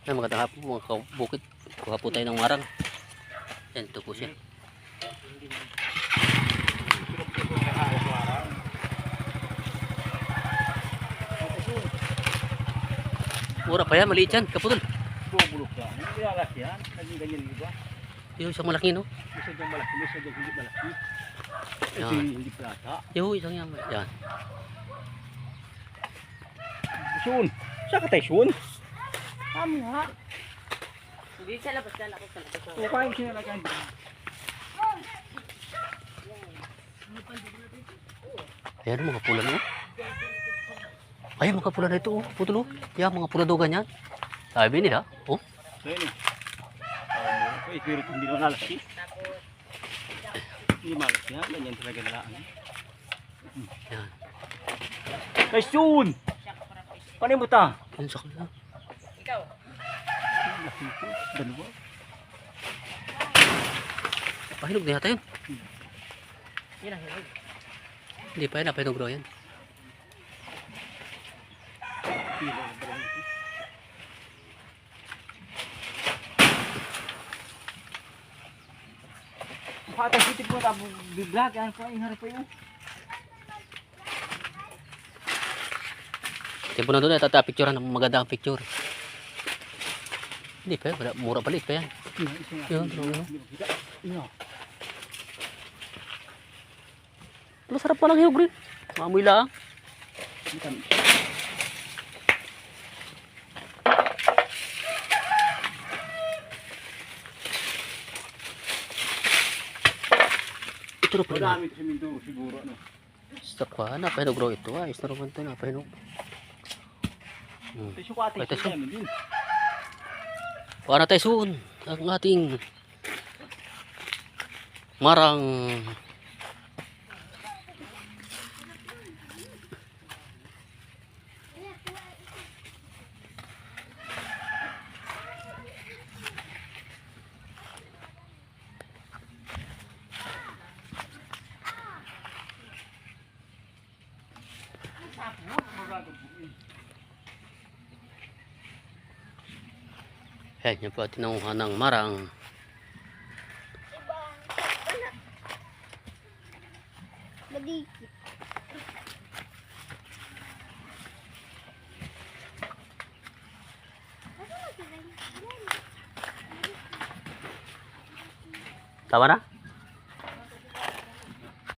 Ay, magandang hapon mga kabukid. Kuha po tayo ng marang. Yan, ito po siya. Mura pa yan, maliit yan, kaputol. Bubulok yan. Hindi alas yan. Naging ganyan iba. Yung isang malaki, no? Isa dyan malaki, isa dyan hindi malaki. Kasi Yan. hindi plata. Yung isang yan. Yan. Sun! Saan ka tayo, Sun? Kami nga. Hindi sa labas na ako sa labas. O kain siya na ganyan. Ayan, mga pula na. Ayan, mga pula na ito, oh. Putol, oh. Yan, mga pula daw ganyan. Sabi nila, oh. So yun eh. Pero hindi naman alaki. Hindi malaki yan. Ganyan talaga nalaan. Yan. Kay Sun! Paano mo ta? Yan sa kanila. Ikaw. Laki ito. Dalawa. Pahinog na yata yun. Yan ang hinog. Hindi pa yan, napahinog raw yan. Patay sitip mo tapos biblag. Yan pa yung harap pa yun. Tempo na doon, picture ng maganda ang picture. Hindi pa yan, mura palit pa yan. Yun, Iya. Masarap pa lang hinog rin. Maamoy lang. Ito na pala. Madami kasi Mindoro siguro. Ano? Stop ka, napahinog raw ito. Ayos na naman ito, napahinog. Tayo ko ate. Ito siya. Din. Para tayo soon ang ating marang. Ayan, yan po at tinanguhan ng marang. Badikit. Tama na?